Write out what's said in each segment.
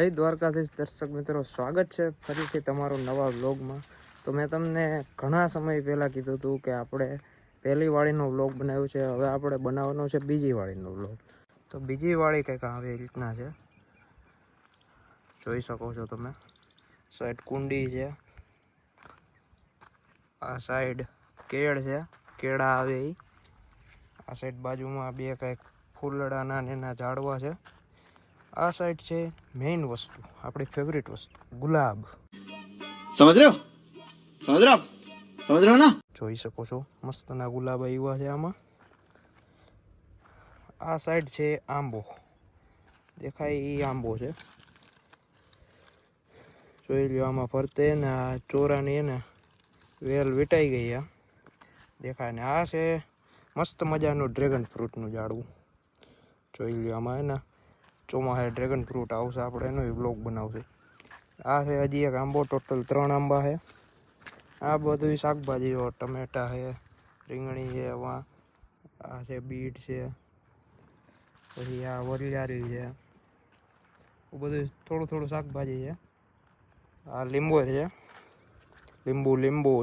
જય દ્વારકાધીશ દર્શક મિત્રો, સ્વાગત છે ફરીથી તમારું નવા વ્લોગમાં। તો મેં તમને ઘણા સમય પહેલાં કીધું હતું કે આપણે પહેલી વાળીનો વ્લોગ બનાવ્યો છે, હવે આપણે બનાવવાનો છે બીજી વાળીનો વ્લોગ। તો બીજી વાળી કંઈક આવી રીતના છે, જોઈ શકો છો તમે। સાઈડ કુંડી છે, આ સાઈડ કેળ છે, કેળા આવે એ, આ સાઈડ બાજુમાં બે કંઈક ફૂલડાના ને એના ઝાડવા છે। આ સાઈડ છે મેઇન વસ્તુ, આપણી ફેવરિટ વસ્તુ ગુલાબ। સમજ રહ્યો ના? જોઈ શકો છો મસ્તના ગુલાબ આવ્યા છે આમાં। આ સાઈડ છે આંબો, દેખાય એ આંબો છે, જોઈ લ્યો। આમાં ફરતે ને આ ચોરાની એને વેલ વીટાઈ ગઈ આ દેખાય ને। આ છે મસ્ત મજાનું ડ્રેગન ફ્રૂટનું ઝાડવું, જોઈ લ્યો। આમાં એને ચોમાસે ડ્રેગન ફ્રૂટ આવશે, આપણે એનો વ્લોગ બનાવશે। આ છે હજી એક આંબો, ટોટલ 3 આંબા છે। આ બધું શાકભાજીઓ, ટમેટા છે, રીંગણી છે, આ છે બીટ છે, પછી આ વરિયાળી છે, બધું થોડું થોડું શાકભાજી છે। આ લીંબોર છે, લીંબુ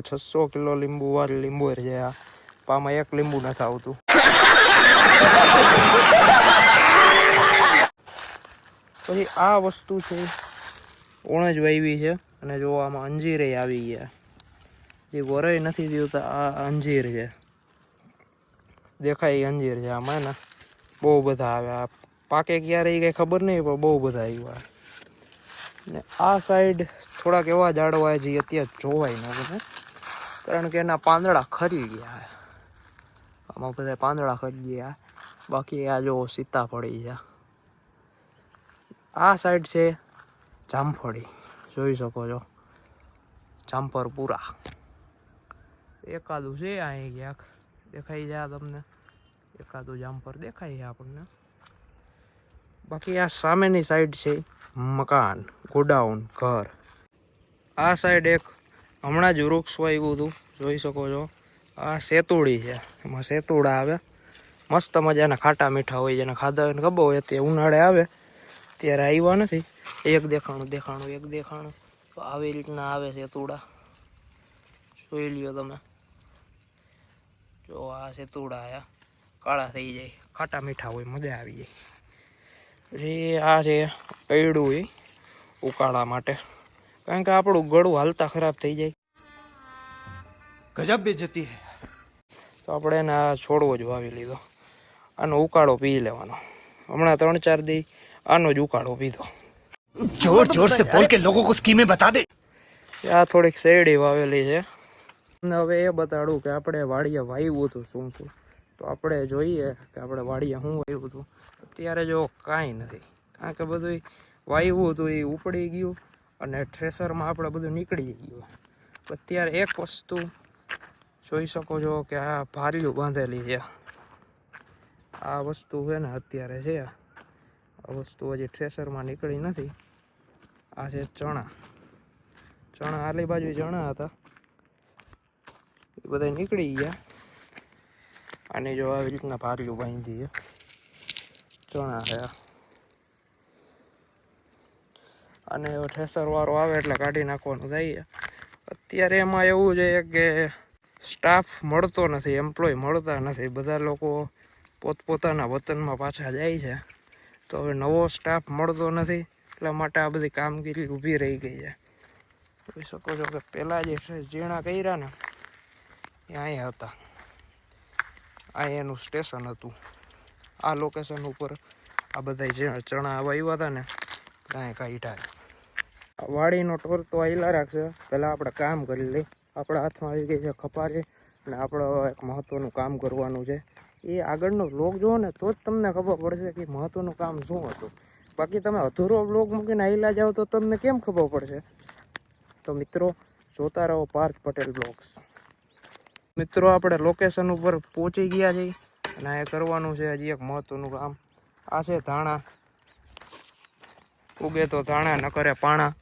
600 કિલો લીંબુ વાળી લીંબોર છે આ, પામાં એક લીંબુ નથી આવતું। પછી આ વસ્તુ છે ઓણજ વાવી છે, અને જો આમાં અંજીરે આવી ગયા, જે વરય નથી દેવતા। આ અંજીર છે, દેખાય અંજીર છે આમાં ને, બહુ બધા આવે। આ પાકે ક્યારે એ કઈ ખબર નહીં, પણ બહુ બધા આવ્યા। ને આ સાઈડ થોડાક એવા ઝાડવા જે અત્યારે જોવાય ન ગમે, કારણ કે એના પાંદડા ખરી ગયા, આમાં બધા પાંદડા ખરી ગયા। બાકી આ જો સીતાફળી છે। આ સાઈડ છે જામફળી, જોઈ શકો છો, જામફળ પૂરા એકાદું છે અહીં ક્યાંક દેખાઈ જાય તમને, એકાદું જામફળ દેખાય છે આપણને। બાકી આ સામેની સાઈડ છે મકાન, ગોડાઉન, ઘર। આ સાઈડ એક હમણાં જ વૃક્ષ વાવ્યું હતું, જોઈ શકો છો। આ સેતુડી છે, એમાં સેતુડા આવે, મસ્ત મજાના ખાટા મીઠા હોય, જેને ખાધા હોય ને ખબર હોય। તે ઉનાળે આવે ત્યારે આવ્યા નથી, એક દેખાણું તો આવી રીતના આવે સેતુડા, જોઈ લ્યો તમે। જો આ સેતુડા આયા, કાળા થઈ જાય, ખાટા મીઠા હોય, મજા આવી જાય। પછી આ છે અયડું, એ ઉકાળા માટે, કારણ કે આપણું ગળું હાલતા ખરાબ થઈ જાય, ગજબ બેઇજ્જતી હે। તો આપણે એને આ છોડવો જ વાવી લીધો, આનો ઉકાળો પી લેવાનો। હમણાં 3-4 દી આનો જ ઉકાળો પીધો। જોર से बोल के लोगों को स्कीमें बता दे। આ થોડીક શેરડી વાવેલી છે, અને હવે એ બતાડું કે આપણે વાડીએ વાવ્યું હતું શું શું। તો આપણે જોઈએ કે આપણે વાડીએ શું વાવ્યું હતું। અત્યારે જો કાંઈ નથી, કારણ કે બધું વાવ્યું હતું એ ઉપડી ગયું, અને થ્રેસરમાં આપણે બધું નીકળી ગયું। અત્યારે એક વસ્તુ જોઈ શકો છો કે આ ભારીઓ બાંધેલી છે, આ વસ્તુ છે ને અત્યારે છે, આ વસ્તુ હજી થ્રેસરમાં નીકળી નથી। આ છે ચણા આલી બાજુ ચણા હતા, એ બધા નીકળી ગયા। આની જો આવી રીતના ભારીઓ બાંધી છે, ચણા છે, અને થ્રેસર વાળો આવે એટલે કાઢી નાખવાનું થાય। અત્યારે એમાં એવું છે કે સ્ટાફ મળતો નથી, એમ્પ્લોય મળતા નથી, બધા લોકો પોતપોતાના વતનમાં પાછા જાય છે। તો હવે નવો સ્ટાફ મળતો નથી, એટલા માટે આ બધી કામગીરી ઊભી રહી ગઈ છે। જોઈ શકો છો કે પહેલાં જે ઝીણા કર્યા ને એ અહીંયા હતા, અહીંયા એનું સ્ટેશન હતું। આ લોકેશન ઉપર આ બધા ચણા વાવ્યા હતા ને કાંઈ કાઢ્યા। વાડીનો ટોર તો આયલા રાખશે, પહેલાં આપણે કામ કરી લઈ। આપણા હાથમાં આવી ગઈ છે ખપારી, અને આપણે એક મહત્ત્વનું કામ કરવાનું છે। એ આગળનો વ્લોગ જુઓ ને તો જ તમને ખબર પડશે કે મહત્ત્વનું કામ શું હતું। બાકી તમે અધૂરો વ્લોગ મૂકીને આયલા જાઓ તો તમને કેમ ખબર પડશે। તો મિત્રો જોતા રહો પાર્થ પટેલ બ્લોગ્સ। મિત્રો આપણે લોકેશન ઉપર પહોંચી ગયા છીએ, અને એ કરવાનું છે હજી એક મહત્ત્વનું કામ। આ છે ધાણા, ઉગે તો ધાણા ન કરે પાણા,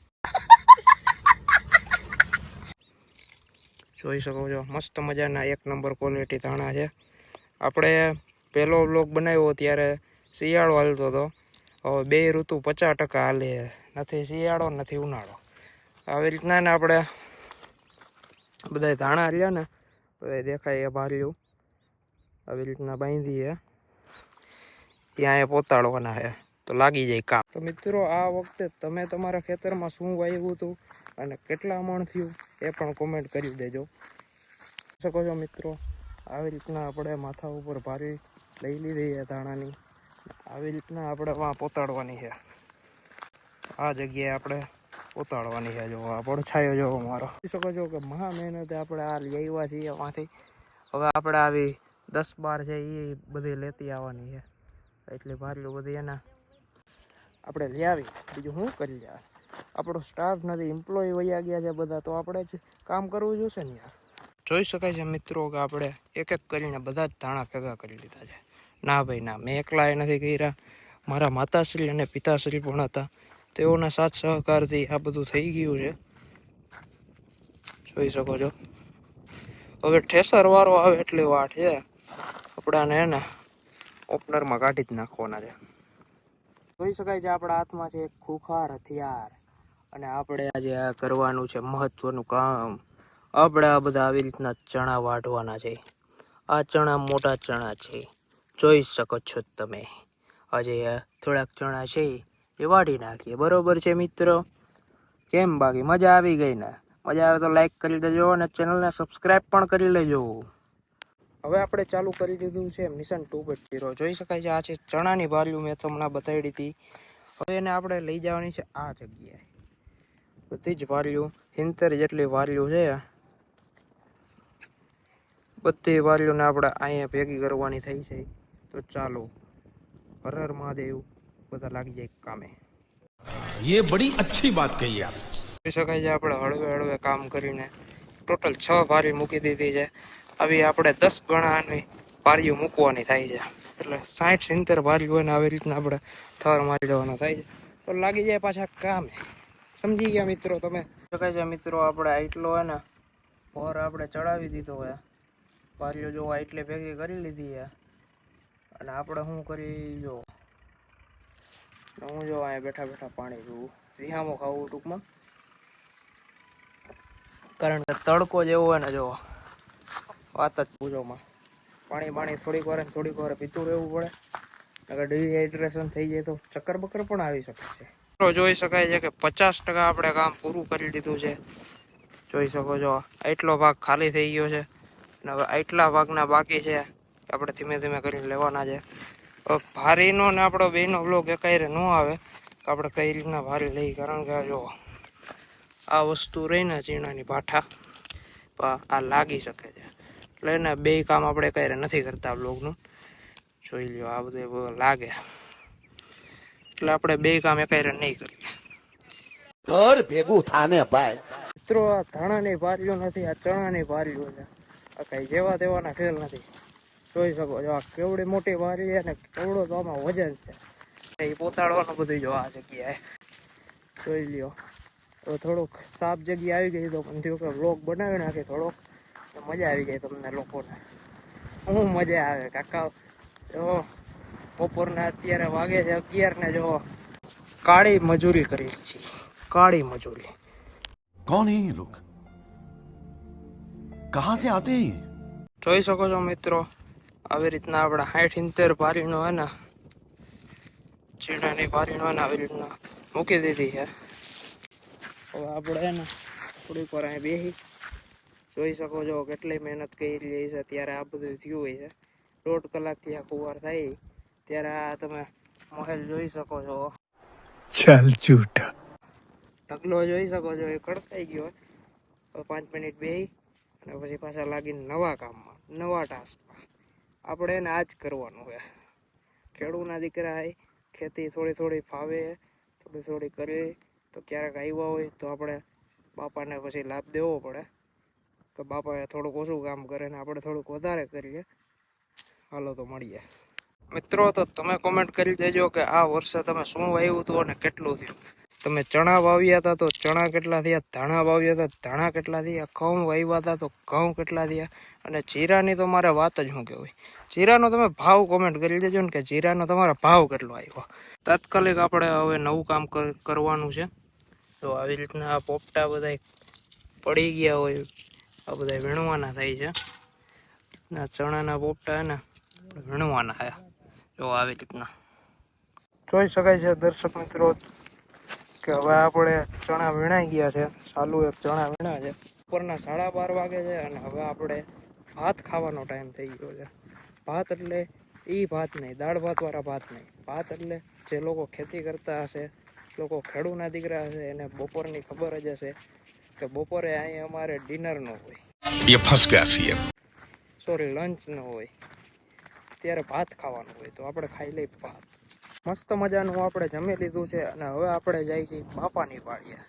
જોઈ શકો છો મસ્ત મજાના 1 નંબર ક્વોલિટી ધાણા છે। આપણે પહેલો વ્લોગ બનાવ્યો ત્યારે શિયાળો હાલતો હતો, હવે 2 ઋતુ 50% હાલે નથી શિયાળો નથી ઉનાળો. આવી રીતના ને આપણે બધા ધાણા રહ્યા ને બધા દેખાય એ ભાર્યું આવી રીતના બાંધીએ ત્યાં એ પોતાડવાના છે તો લાગી જાય કામ. તો મિત્રો આ વખતે તમે તમારા ખેતરમાં શું વાવ્યું હતું અને કેટલા મણ થયું એ પણ કોમેન્ટ કરી દેજો. શકો છો મિત્રો આવી રીતના આપણે માથા ઉપર ભારી લઈ લીધી છે ધાણાની. આવી રીતના આપણે વાં પોતાડવાની છે. આ જગ્યાએ આપણે પોતાડવાની છે. જો આ પડછાયો જો મારો જોઈ શકો છો કે મહા મહેનતે આપણે આ લઈ આવ્યા છીએ એમાંથી. હવે આપણે આવી 10-12 છે એ બધી લેતી આવવાની છે. એટલી ભારીઓ બધી એના આપણે લઈ આવી. બીજું શું કરી યાર, આપણો સ્ટાફ નથી, એમ્પ્લોય વયા ગયા છે બધા, તો આપણે જ કામ કરવું જોઈશે ને યાર. જોઈ શકાય છે મિત્રો કે આપણે એક એક કરીને બધા જ ધાણા ભેગા કરી લીધા છે. ના ભાઈ ના, મેં એકલા એ નથી કર્યા, મારા માતાશ્રી અને પિતાશ્રી પણ હતા, તેઓના સાથ સહકારથી આ બધું થઈ ગયું છે. જોઈ શકો છો. હવે ઠેસર વાળો આવે એટલી વાટ છે. આપણાને એને ઓપનરમાં કાઢી જ નાખવાના છે. જોઈ શકાય છે આપણા હાથમાં છે એક ખુખાર હથિયાર અને આપણે આજે આ કરવાનું છે મહત્વનું કામ. આપણે આ બધા આવી રીતના ચણા વાઢવાના છે. આ ચણા મોટા ચણા છે, જોઈ શકો છો તમે. આજે થોડાક ચણા છે એ વાઢી નાખીએ, બરોબર છે મિત્રો? કેમ બાકી મજા આવી ગઈ ને? મજા આવે તો લાઈક કરી દેજો અને ચેનલને સબસ્ક્રાઈબ પણ કરી લેજો. હવે આપણે ચાલુ કરી દીધું છે મિશન 2.0. જોઈ શકાય છે આ છે ચણાની ભારીઓ મેં તમને બતાવી હતી. હવે એને આપણે લઈ જવાની છે આ જગ્યાએ. બધી જ ભારીઓ 70 જેટલી ભારીઓ છે. બધી વારીઓને આપણે અહીંયા ભેગી કરવાની થઈ છે. તો ચાલો, હર હર મહાદેવ, બધા લાગી જાય કામે. ये बड़ी अच्छी बात कही आप. જોઈ શકાય છે આપણે હળવે હળવે કામ કરીને ટોટલ 6 ભારી મૂકી દીધી છે. આવી આપણે 10 ગણાની ભારીઓ મૂકવાની થાય છે. એટલે 60-70 ભારી હોય ને આવી રીતના આપણે થર મારી દેવાનો થાય છે તો લાગી જાય પાછા કામે. સમજી ગયા મિત્રો તમે? શકાય છે મિત્રો આપણે આટલો હોય ને ભર આપણે ચડાવી દીધો હોય. ભારીઓ જો એટલે ભેગી કરી લીધી છે અને આપણે શું કરી જો હું જો અહીંયા બેઠા બેઠા પાણી પીવું, વિહામો ખાવું ટૂંકમાં. કારણ કે તડકો જેવો હોય ને, જો વાત જ પૂછોમાં. પાણી થોડીક વાર પીતું રહેવું પડે, અગર ડિહાઇડ્રેશન થઈ જાય તો ચક્કર બક્કર પણ આવી શકે છે. જોઈ શકાય છે કે 50% આપણે કામ પૂરું કરી દીધું છે. જોઈ શકો છો આટલો ભાગ ખાલી થઈ ગયો છે અને હવે આટલા ભાગના બાકી છે. આપણે ધીમે ધીમે કરીને લેવાના છે. ભારીનો ને આપણો બેનો બ્લોગ એકાયરે ન આવે તો આપણે કઈ રીતના ભારી લઈ, કારણ કે જો આ વસ્તુ રહીને ચીણાની ભાઠા આ લાગી શકે છે. એટલે એને બે કામ આપણે કઈ નથી કરતા બ્લોગનું. જોઈ લ્યો આ બધું લાગે એટલે આપણે બે કામ એકાયરે નહીં કરીએ. ઘર ભેગું થાને ભાઈ. મિત્રો આ ધાણાની ભારીઓ નથી, આ ચણાની ભારીઓ છે. આ કઈ જેવા તેવાના ખેલ નથી. જોઈ શકો છો આ કેવડી મોટી ભારી છે ને કેવડો તો આમાં વજન છે. એ પોતાડવાનું બધું જો આ જગ્યાએ જોઈ લ્યો. તો થોડુંક સાફ જગ્યા આવી ગઈ તો પણ થયું કે વ્લોગ બનાવી નાખે થોડોક, મજા આવી જાય તમને લોકોને. શું મજા આવે કાકા? જો બપોરના અત્યારે વાગે છે 11 ને જો કાળી મજૂરી કરી છે. કાળી મજૂરી. कौन है ये लोग? कहां से आते हैं? જોઈ શકો છો મિત્રો આવી રીતના આપણે 60-70 ભારીનો હોય ને ચીણાની ભારીનો હોય ને આવી રીતના મૂકી દીધી છે. હવે આપણે ને થોડીક વાર અહીં બેસી જોઈ શકો છો કેટલી મહેનત કરી રહી છે. ત્યારે આ બધું થયું હોય છે. 1.5 કલાકથી આ કુવાર થાય ત્યારે આ તમે મહેલ જોઈ શકો છો. चल झूठा. ઢગલો જોઈ શકો છો એ કડકાઈ ગયો. હવે 5 મિનિટ બેસી અને પછી પાછા લાગીને નવા કામમાં, નવા ટાસ્કમાં. આપણે એને આ જ કરવાનું છે. ખેડૂતના દીકરા હોય, ખેતી થોડી ફાવે, થોડી કરે તો ક્યારેક આવ્યા હોય તો આપણે બાપાને પછી લાભ દેવો પડે કે બાપાએ થોડુંક ઓછું કામ કરે ને આપણે થોડુંક વધારે કરીએ. હાલો તો મળીએ મિત્રો. તો તમે કોમેન્ટ કરી દેજો કે આ વર્ષે તમે શું વાવ્યું હતું અને કેટલું થયું. તમે ચણા વાવ્યા હતા તો ચણા કેટલા થયા, ધાણા વાવ્યા હતા ધાણા કેટલા થયા, ઘઉં વાવ્યા હતા તો ઘઉં કેટલા થયા, અને જીરાની તો મારે વાત જ શું કહેવાય. જીરાનો તમે ભાવ કોમેન્ટ કરી દેજો ને કે જીરાનો તમારા ભાવ કેટલો આવ્યો. તાત્કાલિક આપણે હવે નવું કામ કરવાનું છે. તો આવી રીતના આ પોપટા બધા પડી ગયા હોય આ બધા વીણવાના થાય છે. ના ચણાના પોપટા ને વીણવાના છે. જો આવી રીતના જોઈ શકાય છે દર્શક મિત્રો કે હવે આપણે ચણા વીણાઈ ગયા છે. ચાલુ એક ચણા વીણા છે. બપોરના 12:30 વાગે છે અને હવે આપણે ભાત ખાવાનો ટાઈમ થઈ ગયો છે. ભાત એટલે એ ભાત નહીં, દાળ ભાતવાળા ભાત નહીં. ભાત એટલે જે લોકો ખેતી કરતા હશે, લોકો ખેડૂતના દીકરા હશે, એને બપોરની ખબર જ હશે કે બપોરે અહીં અમારે ડિનર ન હોય, ये फंस गया सीएम। સોરી લંચ ન હોય, ત્યારે ભાત ખાવાનું હોય. તો આપણે ખાઈ લઈ ભાત. મસ્ત મજાનું આપણે જમી લીધું છે અને હવે આપણે જાય છીએ બાપાની વાડીએ.